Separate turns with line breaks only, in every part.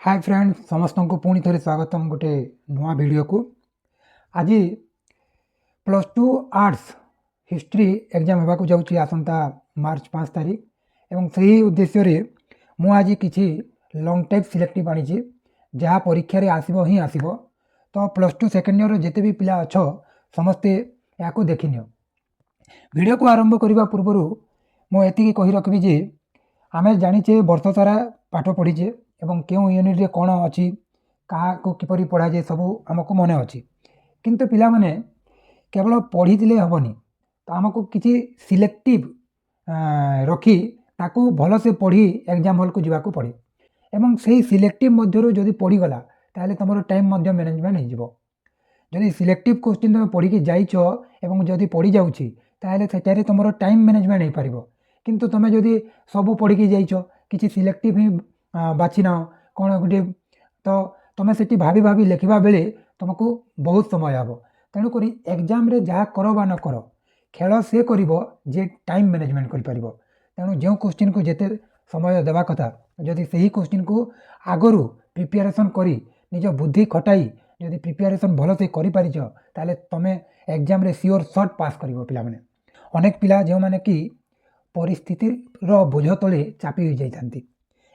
Hi friends समस्त को पुणी थे स्वागत गोटे नुआ वीडियो को। आज plus two arts history exam होगा जाऊँगी आसंता मार्च 5 तारीख एवं सही उद्देश्य रे मु आज किसी लॉन्ग टाइप सिलेक्टिव आनी जहाँ परीक्षा रे आसीबो ही आसीबो। तो प्लस टू सेकेंड ईयर जिते भी पिला अच्छ समस्ते या देखि नियो। वीडियो को आरंभ करने पूर्व मुझे कही रखी जे आमे जानिचे वर्ष सारा पाठ पढ़ीचे एवं क्यों यूनिट रे कौन अच्छी क्या किपरि पढ़ा जाए सब आमको मन अच्छी किंतु पिला माने केवल पढ़ी हेबनी तो आमको किसी सिलेक्टिव रखी ताकू भल से पढ़ी एग्जाम हॉल को जावाक पड़े एवं से सिलेक्टिव मध्य जदि पढ़ीगला ताहले तुम टाइम मैनेजमेंट हो। जदि सिलेक्टिव क्वेश्चन तुम पढ़ी जाइछ एवं जदि पढ़ी जाउछि ताहले सेटारे तुम टाइम मैनेजमेंट हो पारिबो। किंतु तुम जदि सब पढ़ी जाइछ किसी सिलेक्टिव ही बाछि ना कौन गोटे तो तुम से भाभी भाभी लिखा बेले तुमको बहुत समय हे। तेणुक एग्जाम रे जहाँ कर बा न कर खेल से कर जे टाइम मैनेजमेंट कर। तेणु जो क्वेश्चन को जिते समय देवा कथा जदि सही क्वेश्चन को आगु प्रिपेरेसन करी निज बुद्धि खटाई जदि प्रिपेरेसन भल से कर तुम एग्जाम रे सियोर सर्ट पास कर पिला माने। अनेक पिला जो माने कि परिस्थिति बोझ तले चापी हो जाती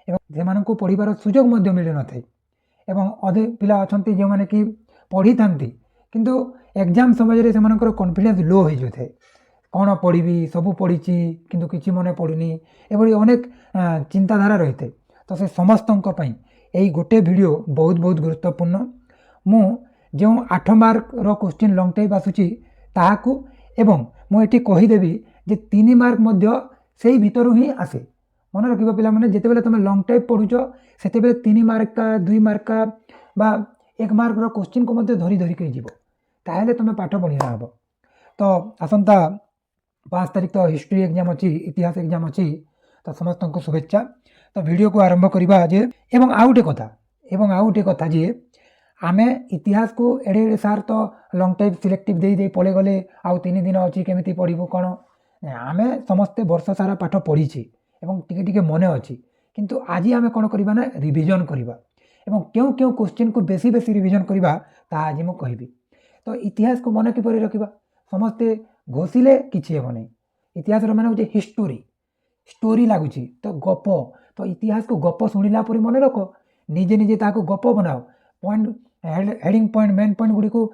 एवं से पढ़ार सुजोग मिल न था एवं अधे पिला अच्छा जो मैंने कि पढ़ी था किंतु एग्जाम समय से कॉन्फिडेंस लो हो जाए कौन पढ़ी सब पढ़ी किंतु किसी मन पड़ुनी एभली अनेक चिंताधारा रही है। तो से समस्त यही गोटे वीडियो बहुत बहुत गुरुत्वपूर्ण। मु जो 8 मार्क रो क्वेश्चन लॉन्ग टाइप आसूची ताहाकू एवं मुझे कहीदेवी जे 3 मार्क मध्य से भीतर ही आसे। मन रखा पिला माने जिते तुम लॉन्ग टाइप पढ़ुच से 3 मार्क का 2 मार्क का बा 1 मार्क रो क्वेश्चन को मध्य धरी धरिक जीव ताहले तुम पाठ बढ़िया हम। तो आसंता 5 तारीख तो हिस्ट्री एग्जाम अच्छी इतिहास एग्जाम अच्छी तो समस्त को शुभेच्छा। तो वीडियो को आरंभ करवा जे एवं आउ गोटे कथा जे आमे इतिहास को एडे एडे सार तो लॉन्ग टाइप सिलेक्टिव दे पड़े गले आउ 3 दिन अच्छी केमी पढ़ू कौन आमे समस्ते वर्ष सारा पाठ पढ़ी एवं टिके टिके मन अच्छी किंतु आज आम कौन करवा ना रिविजन करवा एवं क्यों क्यों क्वेश्चन को बेसी बेसी रिविजन करवा ता आज मुझे कहबी। तो इतिहास को मन किपर रखा समस्ते घोषिले किसी हेब नहीं। इतिहास माने हूँ हिस्टोरी स्टोरी लगुच तो गप तो इतिहास को गप शुणिला पर मन रख निजे निजे ताको गप बनाओ point heading point main point Gudi को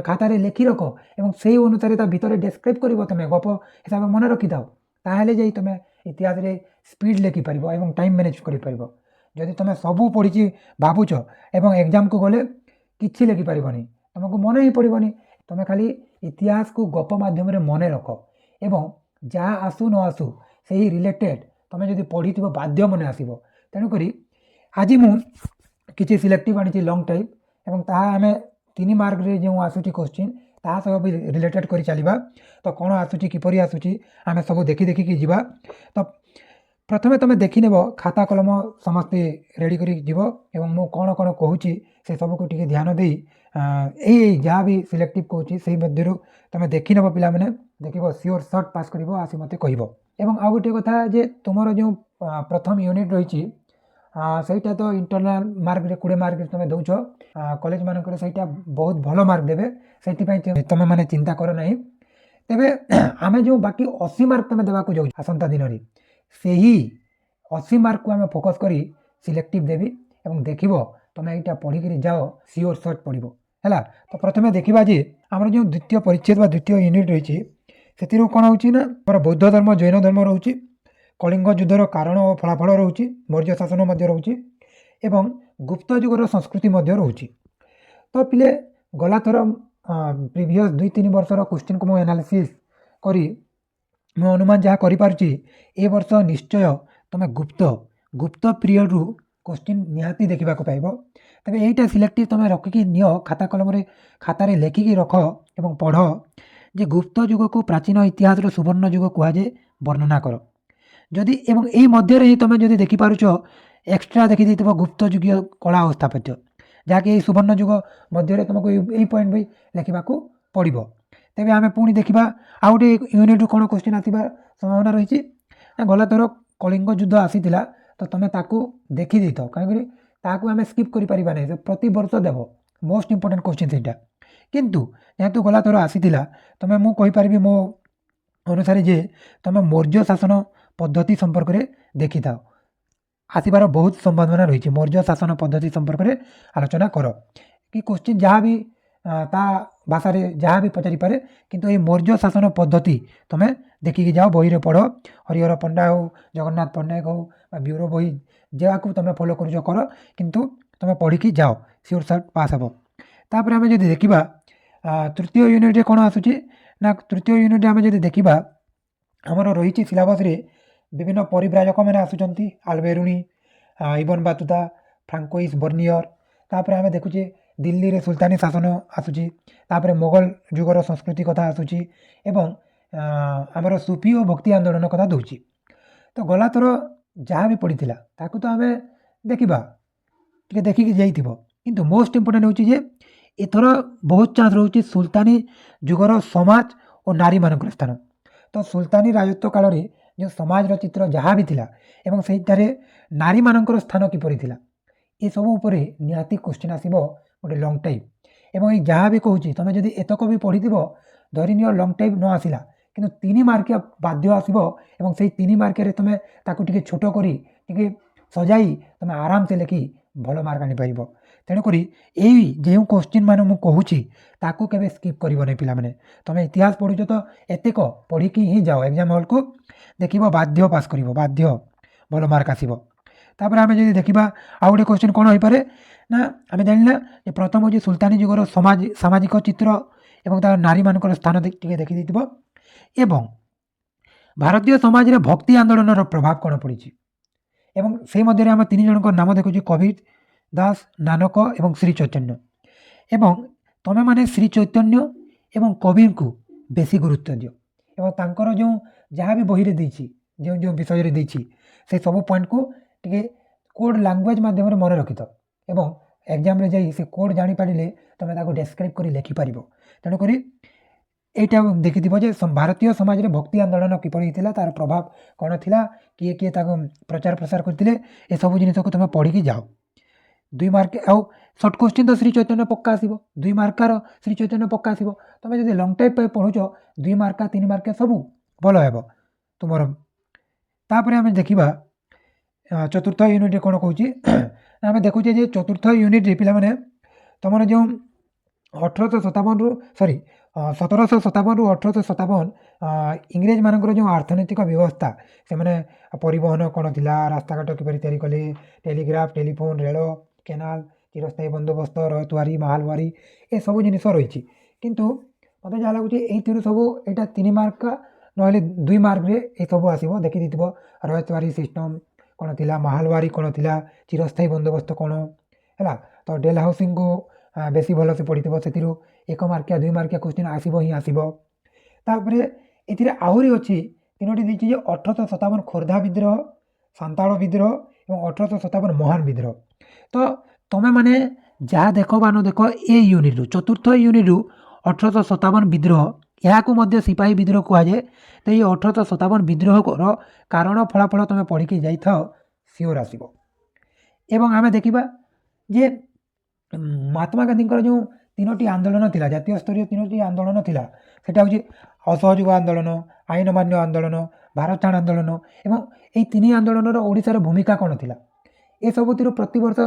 खातार लिखि रख एवं से अनुसार भितर डेस्क्राइब कर तुम गप हिसाब से मन रखी था ताहले जाई तुम इतिहास रे स्पीड लिखिपार एवं टाइम मैनेज कर। जदि तुम सबू पढ़ी भावुच एवं एग्जाम को गले कि लिखिपार तुमको मन ही पड़ोनी तुम खाली इतिहास को गप मध्यम मन रख एवं जहाँ आसू न आसू से ही रिलेटेड तुम जब पढ़ी बाध्य मन आसो। तेणुक आज मुझे सिलेक्टिव आनी लॉन्ग टाइप एवं ताहा आम 3 मार्क रे जो आसूची क्वेश्चन ता सब भी रिलेटेड कर चलवा। तो कौन आसूची किपरि आसूची आम सब देखी देखिकी जीवा। तो प्रथमे तुम देखी नेब खाता कलम समस्ते रेडी कर जीव एवं मु कौन कौन कहूँ से सब को टिके ध्यान दे यही जहाँ भी सिलेक्टिव कहूँ से मध्य तुम देखी नेब पिला माने देखिब सियोर सर्ट पास कर आसी मत कह। एवं आउ गोटे कथा जे तुमर जो प्रथम यूनिट रही सहीटा तो इंटरनाल मार्क 20 मार्क तुम दौच कॉलेज मानक सहीटा बहुत भल मार्क देवे से तुम मैंने चिंता कर ना। तेबे आमे जो बाकी 80 मार्क तुम देवाक जाऊ आसंता दिन में से ही 80 मार्क को आम फोकस करी सिलेक्टिव देवी एवं देख तुम यहाँ पढ़ी जाओ सियोर सर्ट पढ़ है। तो प्रथमे देखा जे आम जो द्वितीय परिच्छेद व द्वितीय यूनिट रही से कौन हो बौद्ध धर्म जैन धर्म रोचे कलिंग युद्धर कारण और फलाफल रोचे मौर्य शासन रोचे एवं गुप्त युगर संस्कृति रोचे। तो पिले गला थर प्रीवियस 2-3 वर्षर क्वेश्चन को एनालिसिस करी मु अनुमान जहाँ करी ए वर्ष निश्चय तुम गुप्त पीरियड रु क्वेश्चन निहाती देखा पाइब। तबे यहीटा सिलेक्टिव तुम रखिकी नियो खाता कलम खातार लेखिकी रख एवं पढ़ जे गुप्त युग को प्राचीन इतिहास सुवर्ण युग कहुए वर्णना कर। जदि एवं यही मध्य ही तुम जदि देखिपारुच एक्सट्रा देखी गुप्त युगीय कला और स्थापत्य जहाँकि सुवर्ण युग मध्य तुमको यही पॉइंट भी लिखा पड़ो। तेज आम पुणी देखा आउ गोटे यूनिट कौन क्वेश्चन आसबार संभावना रही गला थर कलिंग युद्ध आसी तो तुम ताकू देखी देथ कहीं ତାହାକୁ ଆମେ ସ୍କିପ୍ କରିପାରିବା ନାହିଁ, ସେ ପ୍ରତି ବର୍ଷ ଦେବ। ମୋଷ୍ଟ ଇମ୍ପୋର୍ଟାଣ୍ଟ କ୍ୱେଶ୍ଚିନ୍ ସେଇଟା। କିନ୍ତୁ ଯେହେତୁ ଗଲା ଥର ଆସିଥିଲା, ତମେ ମୁଁ କହିପାରିବି ମୋ ଅନୁସାରେ ଯେ ତମେ ମୌର୍ଯ୍ୟ ଶାସନ ପଦ୍ଧତି ସମ୍ପର୍କରେ ଦେଖିଥାଅ, ଆସିବାର ବହୁତ ସମ୍ଭାବନା ରହିଛି। ମୌର୍ଯ୍ୟ ଶାସନ ପଦ୍ଧତି ସମ୍ପର୍କରେ ଆଲୋଚନା କର, କି କ୍ୱେଶ୍ଚିନ୍ ଯାହା ବି ତା ଭାଷାରେ ଯାହା ବି ପଚାରିପାରେ, କିନ୍ତୁ এই ମୌର୍ଯ୍ୟ ଶାସନ ପଦ୍ଧତି ତମେ ଦେଖିକି ଯାଅ, ବହିରେ ପଢ଼। ହରିହର ପଣ୍ଡା ହେଉ, ଜଗନ୍ନାଥ ପଟ୍ଟନାୟକ ହେଉ ବା ବ୍ୟୁରୋ ବହି ଯାହାକୁ ତମେ ଫଲୋ କରୁଛ କର, କିନ୍ତୁ ତମେ ପଢ଼ିକି ଯାଅ, ସିଓର ସର୍ଟ ପାସ୍ ହେବ। ତାପରେ ଆମେ ଯଦି ଦେଖିବା ତୃତୀୟ ୟୁନିଟ୍ରେ କ'ଣ ଆସୁଛି ନା, ତୃତୀୟ ୟୁନିଟ୍ରେ ଆମେ ଯଦି ଦେଖିବା ଆମର ରହିଛି ସିଲାବସ୍ରେ ବିଭିନ୍ନ ପରିବ୍ରାଜକମାନେ ଆସୁଛନ୍ତି, ଆଲବେରୁଣି, ଇବନ ବାତୁତା, ଫ୍ରାଙ୍କୋଇସ୍ ବର୍ନିୟର। ତାପରେ ଆମେ ଦେଖୁଛେ ଦିଲ୍ଲୀରେ ସୁଲତାନୀ ଶାସନ ଆସୁଛି, ତାପରେ ମୋଗଲ ଯୁଗର ସଂସ୍କୃତି କଥା ଆସୁଛି, ଏବଂ ଆମର ସୁଫି ଓ ଭକ୍ତି ଆନ୍ଦୋଳନ କଥା ଦେଉଛି। ତ ଗଲା ଥର ଯାହା ବି ପଡ଼ିଥିଲା ତାକୁ ତ ଆମେ ଦେଖିବା, ଟିକେ ଦେଖିକି ଯାଇଥିବ। କିନ୍ତୁ ମୋଷ୍ଟ ଇମ୍ପୋର୍ଟାଣ୍ଟ ହେଉଛି ଯେ ଏଥର ବହୁତ ଚାନ୍ସ ରହୁଛି ସୁଲତାନୀ ଯୁଗର ସମାଜ ଓ ନାରୀମାନଙ୍କର ସ୍ଥାନ। ତ ସୁଲତାନୀ ରାଜତ୍ୱ କାଳରେ ଯେଉଁ ସମାଜର ଚିତ୍ର ଯାହା ବି ଥିଲା ଏବଂ ସେଇଠାରେ ନାରୀମାନଙ୍କର ସ୍ଥାନ କିପରି ଥିଲା, ଏସବୁ ଉପରେ ନିହାତି କ୍ୱେଶ୍ଚିନ୍ ଆସିବ ଗୋଟେ ଲଙ୍ଗ୍ ଟାଇମ୍। ଏବଂ ଏଇ ଯାହା ବି କହୁଛି ତମେ ଯଦି ଏତକ ବି ପଢ଼ିଥିବ, ଧରିନିଅ ଲଙ୍ଗ୍ ଟାଇମ୍ ନ ଆସିଲା, କିନ୍ତୁ 3 ମାର୍କିଆ ବାଧ୍ୟ ଆସିବ, ଏବଂ ସେଇ 3 ମାର୍କିଆରେ ତମେ ତାକୁ ଟିକେ ଛୋଟ କରି ଟିକେ ସଜାଇ ତମେ ଆରାମସେ ଲେଖି ଭଲ ମାର୍କ ଆଣିପାରିବ। ତେଣୁକରି ଏଇ ଯେଉଁ କ୍ୱେଶ୍ଚିନ୍ ମାନ ମୁଁ କହୁଛି ତାକୁ କେବେ ସ୍କିପ୍ କରିବନି ପିଲାମାନେ। ତମେ ଇତିହାସ ପଢ଼ୁଛ ତ ଏତେକ ପଢ଼ିକି ହିଁ ଯାଅ ଏକ୍ଜାମ୍ ହଲ୍କୁ, ଦେଖିବ ବାଧ୍ୟ ପାସ୍ କରିବ, ବାଧ୍ୟ ଭଲ ମାର୍କ ଆସିବ। ତାପରେ ଆମେ ଯଦି ଦେଖିବା ଆଉ ଗୋଟେ କ୍ୱେଶ୍ଚିନ୍ କ'ଣ ହୋଇପାରେ ନା, ଆମେ ଜାଣିଲା ଯେ ପ୍ରଥମ ହେଉଛି ସୁଲତାନୀ ଯୁଗର ସାମାଜିକ ଚିତ୍ର ଏବଂ ତାର ନାରୀମାନଙ୍କର ସ୍ଥାନ ଟିକେ ଦେଖିଦେଇଥିବ, ଏବଂ ଭାରତୀୟ ସମାଜରେ ଭକ୍ତି ଆନ୍ଦୋଳନର ପ୍ରଭାବ କ'ଣ ପଡ଼ିଛି। ଏବଂ ସେଇ ମଧ୍ୟରେ ଆମେ 3 ଜଣଙ୍କ ନାମ ଦେଖୁଛୁ, କବୀର ଦାସ, ନାନକ ଏବଂ ଶ୍ରୀ ଚୈତନ୍ୟ। ଏବଂ ତମେମାନେ ଶ୍ରୀ ଚୈତନ୍ୟ ଏବଂ କବୀରଙ୍କୁ ବେଶୀ ଗୁରୁତ୍ୱ ଦିଅ, ଏବଂ ତାଙ୍କର ଯେଉଁ ଯାହା ବି ବହିରେ ଦେଇଛି, ଯେଉଁ ଯେଉଁ ବିଷୟରେ ଦେଇଛି, ସେ ସବୁ ପଏଣ୍ଟକୁ ଟିକେ କୋଡ୍ ଲାଙ୍ଗୁଏଜ୍ ମାଧ୍ୟମରେ ମନେ ରଖିଥାଅ, ଏବଂ ଏକ୍ଜାମ୍ରେ ଯାଇ ସେ କୋଡ୍ ଜାଣିପାରିଲେ ତମେ ତାକୁ ଡେସ୍କ୍ରାଇବ୍ କରି ଲେଖିପାରିବ। ତେଣୁକରି এইটা ଦେଖିଥିବ ଯେ ଭାରତୀୟ ସମାଜରେ ଭକ୍ତି ଆନ୍ଦୋଳନ କିପରି ହେଇଥିଲା, ତାର ପ୍ରଭାବ କ'ଣ ଥିଲା, କିଏ କିଏ ତାକୁ ପ୍ରଚାର ପ୍ରସାର କରିଥିଲେ, ଏସବୁ ଜିନିଷକୁ ତୁମେ ପଢ଼ିକି ଯାଅ। 2 ମାର୍କ ଆଉ ସର୍ଟ କ୍ୱେଶ୍ଚିନ୍ ତ ଶ୍ରୀ ଚୈତନ୍ୟ ପକ୍କା ଆସିବ, 2 ମାର୍କାର ଶ୍ରୀ ଚୈତନ୍ୟ ପକ୍କା ଆସିବ। ତମେ ଯଦି ଲଙ୍ଗ୍ ଟାଇମ୍ ପାଇଁ ପଢ଼ୁଛ 2 ମାର୍କା 3 ମାର୍କା ସବୁ ଭଲ ହେବ ତୁମର। ତାପରେ ଆମେ ଦେଖିବା ଚତୁର୍ଥ ୟୁନିଟ୍ରେ କ'ଣ କହୁଛି ଆମେ ଦେଖୁଛେ ଯେ ଚତୁର୍ଥ ୟୁନିଟ୍ରେ ପିଲାମାନେ ତମର ଯେଉଁ 1757ରୁ 1857 ଇଂରେଜମାନଙ୍କର ଯେଉଁ ଅର୍ଥନୈତିକ ବ୍ୟବସ୍ଥା, ସେମାନେ ପରିବହନ କ'ଣ ଥିଲା, ରାସ୍ତାଘାଟ କିପରି ତିଆରି କଲେ, ଟେଲିଗ୍ରାଫ, ଟେଲିଫୋନ୍, ରେଳ, କେନାଲ, ଚିରସ୍ଥାୟୀ ବନ୍ଦୋବସ୍ତ, ରହତୁଆରୀ, ମାଲୱାରୀ, ଏସବୁ ଜିନିଷ ରହିଛି। କିନ୍ତୁ ମୋତେ ଯାହା ଲାଗୁଛି ଏଇଥିରୁ ସବୁ ଏଇଟା 3 ମାର୍କ ନହେଲେ 2 ମାର୍କରେ ଏସବୁ ଆସିବ। ଦେଖିଦେଇଥିବ ରହତୁଆରୀ ସିଷ୍ଟମ୍ କ'ଣ ଥିଲା, ମାଲୱାରୀ କ'ଣ ଥିଲା, ଚିରସ୍ଥାୟୀ ବନ୍ଦୋବସ୍ତ କ'ଣ ହେଲା। ତ ଡେଲ୍ ହାଉସିଂକୁ ବେଶୀ ଭଲସେ ପଢ଼ିଥିବ, ସେଥିରୁ 1 ମାର୍କିଆ 2 ମାର୍କିଆ କ୍ୱେଶ୍ଚିନ୍ ଆସିବ ହିଁ ଆସିବ। ତାପରେ ଏଥିରେ ଆହୁରି ଅଛି 3ଟି ଦେଇଛି ଯେ 1857 ଖୋର୍ଦ୍ଧା ବିଦ୍ରୋହ, ସାନ୍ତାଳ ବିଦ୍ରୋହ ଏବଂ 1857 ମହାନ ବିଦ୍ରୋହ। ତ ତମେମାନେ ଯାହା ଦେଖ ବା ନ ଦେଖ ଏ ୟୁନିଟ୍ରୁ, ଚତୁର୍ଥ ୟୁନିଟ୍ରୁ 1857 ବିଦ୍ରୋହ, ଏହାକୁ ମଧ୍ୟ ସିପାହୀ ବିଦ୍ରୋହ କୁହାଯାଏ। ତ ଏଇ 1857 ବିଦ୍ରୋହର କାରଣ ଫଳାଫଳ ତମେ ପଢ଼ିକି ଯାଇଥାଅ, ସିଓର ଆସିବ। ଏବଂ ଆମେ ଦେଖିବା ଯେ ମହାତ୍ମା ଗାନ୍ଧୀଙ୍କର ଯେଉଁ 3ଟି ଆନ୍ଦୋଳନ ଥିଲା, ଜାତୀୟ ସ୍ତରୀୟ 3ଟି ଆନ୍ଦୋଳନ ଥିଲା, ସେଟା ହେଉଛି ଅସହଯୋଗ ଆନ୍ଦୋଳନ, ଆଇନ ଅମାନ୍ୟ ଆନ୍ଦୋଳନ, ଭାରତ ଛାଡ଼ ଆନ୍ଦୋଳନ। ଏବଂ এই 3 ଆନ୍ଦୋଳନର ଓଡ଼ିଶାର ଭୂମିକା କ'ଣ ଥିଲା, ଏସବୁଥିରୁ ପ୍ରତିବର୍ଷ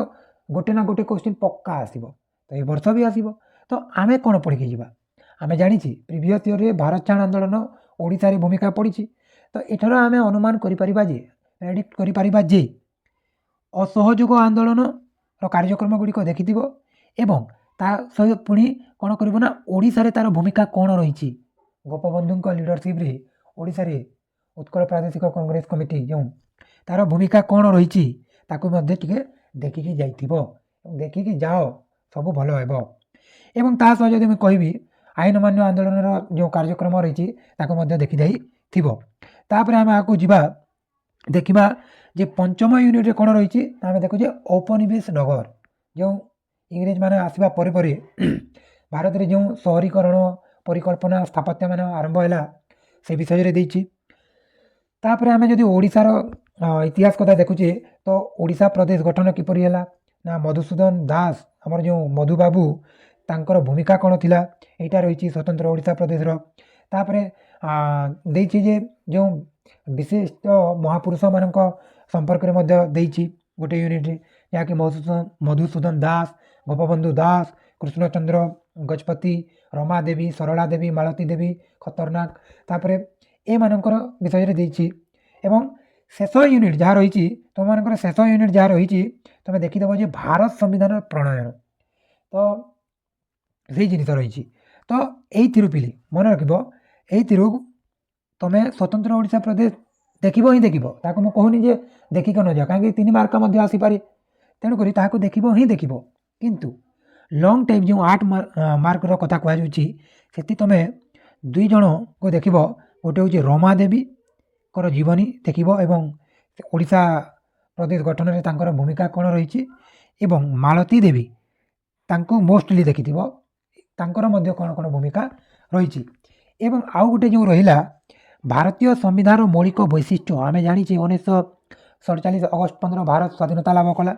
ଗୋଟେ ନା ଗୋଟେ କ୍ୱେଶ୍ଚିନ୍ ପକ୍କା ଆସିବ। ତ ଏ ବର୍ଷ ବି ଆସିବ। ତ ଆମେ କ'ଣ ପଢ଼ିକି ଯିବା, ଆମେ ଜାଣିଛି ପ୍ରିଭିୟସ୍ ଇୟର୍ରେ ଭାରତ ଛାଡ଼ ଆନ୍ଦୋଳନ ଓଡ଼ିଶାରେ ଭୂମିକା ପଡ଼ିଛି। ତ ଏଠାରୁ ଆମେ ଅନୁମାନ କରିପାରିବା ଯେ, ପ୍ରେଡିକ୍ଟ କରିପାରିବା ଯେ ଅସହଯୋଗ ଆନ୍ଦୋଳନର କାର୍ଯ୍ୟକ୍ରମ ଗୁଡ଼ିକ ଦେଖିଥିବ, ଏବଂ ତା ସହିତ ପୁଣି କ'ଣ କରିବ ନା ଓଡ଼ିଶାରେ ତା'ର ଭୂମିକା କ'ଣ ରହିଛି, ଗୋପବନ୍ଧୁଙ୍କ ଲିଡରସିପ୍ରେ ଓଡ଼ିଶାରେ ଉତ୍କଳ ପ୍ରାଦେଶିକ କଂଗ୍ରେସ କମିଟି ଯେଉଁ ତା'ର ଭୂମିକା କ'ଣ ରହିଛି ତାକୁ ମଧ୍ୟ ଟିକେ ଦେଖିକି ଯାଇଥିବ, ଦେଖିକି ଯାଅ, ସବୁ ଭଲ ହେବ। ଏବଂ ତା ସହ ଯଦି ମୁଁ କହିବି ଆଇନ ଅମାନ୍ୟ ଆନ୍ଦୋଳନର ଯେଉଁ କାର୍ଯ୍ୟକ୍ରମ ରହିଛି ତାକୁ ମଧ୍ୟ ଦେଖିଦେଇଥିବ। ତାପରେ ଆମେ ଆଗକୁ ଯିବା, ଦେଖିବା ଯେ ପଞ୍ଚମ ୟୁନିଟ୍ରେ କ'ଣ ରହିଛି, ଆମେ ଦେଖୁଛେ ଔପନିବେଶ ନଗର, ଯେଉଁ ଇଂରେଜମାନେ ଆସିବା ପରେ ପରେ ଭାରତରେ ଯେଉଁ ସହରୀକରଣ ପରିକଳ୍ପନା ସ୍ଥାପତ୍ୟମାନ ଆରମ୍ଭ ହେଲା, ସେ ବିଷୟରେ ଦେଇଛି। ତାପରେ ଆମେ ଯଦି ଓଡ଼ିଶାର ଇତିହାସ କଥା ଦେଖୁଛେ, ତ ଓଡ଼ିଶା ପ୍ରଦେଶ ଗଠନ କିପରି ହେଲା, ନା ମଧୁସୂଦନ ଦାସ ଆମର ଯେଉଁ ମଧୁବାବୁ ତାଙ୍କର ଭୂମିକା କ'ଣ ଥିଲା ଏଇଟା ରହିଛି ସ୍ୱତନ୍ତ୍ର ଓଡ଼ିଶା ପ୍ରଦେଶର। ତାପରେ ଦେଇଛି ଯେ ଯେଉଁ ବିଶିଷ୍ଟ ମହାପୁରୁଷମାନଙ୍କ ସମ୍ପର୍କରେ ମଧ୍ୟ ଦେଇଛି ଗୋଟେ ୟୁନିଟ୍ରେ, ଯାହାକି ମଧୁସୂଦନ ଦାସ, ଗୋପବନ୍ଧୁ ଦାସ, କୃଷ୍ଣଚନ୍ଦ୍ର ଗଜପତି, ରମା ଦେବୀ, ସରଳା ଦେବୀ, ମାଳତୀ ଦେବୀ, ଖତରନାକ, ତାପରେ ଏମାନଙ୍କର ବିଷୟରେ ଦେଇଛି। ଏବଂ ଶେଷ ୟୁନିଟ୍ ଯାହା ରହିଛି ତୁମମାନଙ୍କର ଶେଷ ୟୁନିଟ୍ ଯାହା ରହିଛି ତୁମେ ଦେଖିଦେବ ଯେ ଭାରତ ସମ୍ବିଧାନର ପ୍ରଣୟନ, ତ ସେଇ ଜିନିଷ ରହିଛି। ତ ଏଇଥିରୁ ପିଲି ମନେ ରଖିବ, ଏଇଥିରୁ ତୁମେ ସ୍ୱତନ୍ତ୍ର ଓଡ଼ିଶା ପ୍ରଦେଶ ଦେଖିବ ହିଁ ଦେଖିବ, ତାକୁ ମୁଁ କହୁନି ଯେ ଦେଖିକି ନ ଯାଅ, କାହିଁକି 3 ମାର୍କ ମଧ୍ୟ ଆସିପାରେ, ତେଣୁକରି ତାହାକୁ ଦେଖିବ ହିଁ ଦେଖିବ। କିନ୍ତୁ ଲଙ୍ଗ୍ ଟାଇପ୍ ଯେଉଁ 8 ମାର୍କର କଥା କୁହାଯାଉଛି ସେଠି ତୁମେ 2 ଜଣଙ୍କୁ ଦେଖିବ, ଗୋଟେ ହେଉଛି ରମା ଦେବୀଙ୍କର ଜୀବନୀ ଦେଖିବ ଏବଂ ଓଡ଼ିଶା ପ୍ରଦେଶ ଗଠନରେ ତାଙ୍କର ଭୂମିକା କ'ଣ ରହିଛି, ଏବଂ ମାଳତୀ ଦେବୀ ତାଙ୍କୁ ମୋଷ୍ଟଲି ଦେଖିଥିବ, ତାଙ୍କର ମଧ୍ୟ କ'ଣ କ'ଣ ଭୂମିକା ରହିଛି। ଏବଂ ଆଉ ଗୋଟେ ଯେଉଁ ରହିଲା ଭାରତୀୟ ସମ୍ବିଧାନର ମୌଳିକ ବୈଶିଷ୍ଟ୍ୟ, ଆମେ ଜାଣିଛେ 1947 ଅଗଷ୍ଟ 15 ଭାରତ ସ୍ୱାଧୀନତା ଲାଭ କଲା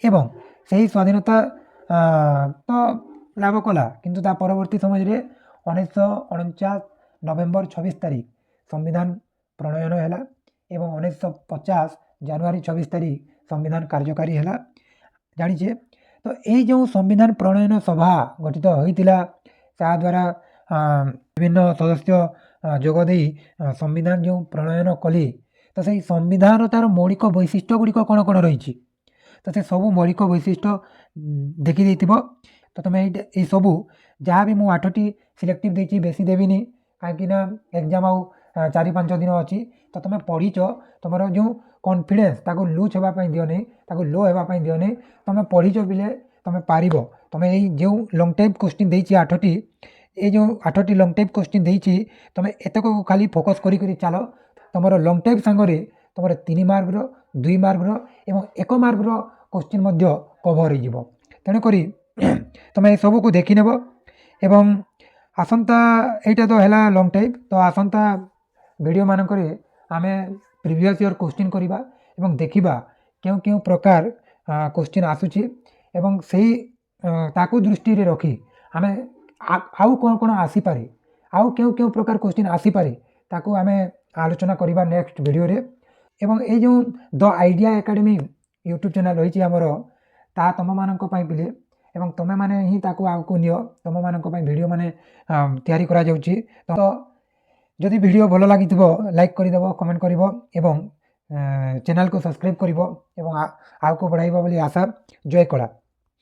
ଏବଂ ସେହି ସ୍ୱାଧୀନତା ତ ଲାଭ କଲା, କିନ୍ତୁ ତା ପରବର୍ତ୍ତୀ ସମୟରେ 1949 ନଭେମ୍ବର 26 ତାରିଖ ସମ୍ବିଧାନ ପ୍ରଣୟନ ହେଲା ଏବଂ 1950 ଜାନୁଆରୀ 26 ତାରିଖ ସମ୍ବିଧାନ କାର୍ଯ୍ୟକାରୀ ହେଲା ଜାଣିଛେ। ତ ଏଇ ଯେଉଁ ସମ୍ବିଧାନ ପ୍ରଣୟନ ସଭା ଗଠିତ ହୋଇଥିଲା, ତାଦ୍ୱାରା ବିଭିନ୍ନ ସଦସ୍ୟ ଯୋଗ ଦେଇ ସମ୍ବିଧାନ ଯେଉଁ ପ୍ରଣୟନ କଲେ, ତ ସେଇ ସମ୍ବିଧାନର ତା'ର ମୌଳିକ ବୈଶିଷ୍ଟ୍ୟ ଗୁଡ଼ିକ କ'ଣ କ'ଣ ରହିଛି, ତ ସେ ସବୁ ମୌଳିକ ବୈଶିଷ୍ଟ୍ୟ ଦେଖିଦେଇଥିବ। ତ ତୁମେ ଏଇସବୁ ଯାହା ବି ମୁଁ 8ଟି ସିଲେକ୍ଟିଭ୍ ଦେଇଛି, ବେଶୀ ଦେବିନି କାହିଁକିନା ଏକ୍ଜାମ୍ ଆଉ 4-5 ଦିନ ଅଛି। ତ ତୁମେ ପଢ଼ିଛ, ତୁମର ଯେଉଁ କନଫିଡେନ୍ସ ତାକୁ ଲୁଜ୍ ହେବା ପାଇଁ ଦିଅନି, ତାକୁ ଲୋ ହେବା ପାଇଁ ଦିଅନି। ତୁମେ ପଢ଼ିଛ ବିଲେ ତୁମେ ପାରିବ। ତୁମେ ଏଇ ଯେଉଁ ଲଙ୍ଗ୍ ଟାଇପ୍ କୋଶ୍ଚିନ୍ ଦେଇଛି 8ଟି, ଏ ଯେଉଁ 8ଟି ଲଙ୍ଗ୍ ଟାଇପ୍ କୋଶ୍ଚିନ୍ ଦେଇଛି, ତୁମେ ଏତକକୁ ଖାଲି ଫୋକସ୍ କରିକରି ଚାଲ, ତୁମର ଲଙ୍ଗ୍ ଟାଇପ୍ ସାଙ୍ଗରେ ତୁମର 3 ମାର୍କର, 2 ମାର୍କର ଏବଂ 1 ମାର୍କର କୋଶ୍ଚିନ୍ ମଧ୍ୟ କଭର୍ ହୋଇଯିବ। ତେଣୁକରି ତୁମେ ଏସବୁକୁ ଦେଖିନେବ ଏବଂ ଆସନ୍ତା, ଏଇଟା ତ ହେଲା ଲଙ୍ଗ୍ ଟାଇପ୍, ତ ଆସନ୍ତା ଭିଡ଼ିଓ ମାନଙ୍କରେ ଆମେ ପ୍ରିଭିୟସ୍ ଇୟର୍ କୋଶ୍ଚିନ୍ କରିବା ଏବଂ ଦେଖିବା କେଉଁ କେଉଁ ପ୍ରକାର କୋଶ୍ଚିନ୍ ଆସୁଛି ଏବଂ ସେହି ତାକୁ ଦୃଷ୍ଟିରେ ରଖି ଆମେ ଆଉ କ'ଣ କ'ଣ ଆସିପାରେ, ଆଉ କେଉଁ କେଉଁ ପ୍ରକାର କୋଶ୍ଚିନ୍ ଆସିପାରେ ତାକୁ ଆମେ ଆଲୋଚନା କରିବା ନେକ୍ସଟ ଭିଡ଼ିଓରେ। ଏବଂ ଏଇ ଯେଉଁ ଦ ଆଇଡ଼ିଆ ଏକାଡେମୀ ୟୁଟ୍ୟୁବ୍ ଚ୍ୟାନେଲ୍ ରହିଛି ଆମର, ତାହା ତୁମମାନଙ୍କ ପାଇଁ ପିଲେ ଏବଂ ତୁମେମାନେ ହିଁ ତାକୁ ଆଗକୁ ନିଅ, ତୁମମାନଙ୍କ ପାଇଁ ଭିଡ଼ିଓ ମାନେ ତିଆରି କରାଯାଉଛି। ତ ଯଦି ଭିଡ଼ିଓ ଭଲ ଲାଗିଥିବ ଲାଇକ୍ କରିଦେବ, କମେଣ୍ଟ କରିବ ଏବଂ ଚ୍ୟାନେଲ୍କୁ ସବସ୍କ୍ରାଇବ୍ କରିବ ଏବଂ ଆଗକୁ ବଢ଼ାଇବ ବୋଲି ଆଶା। ଜୟ କଳା।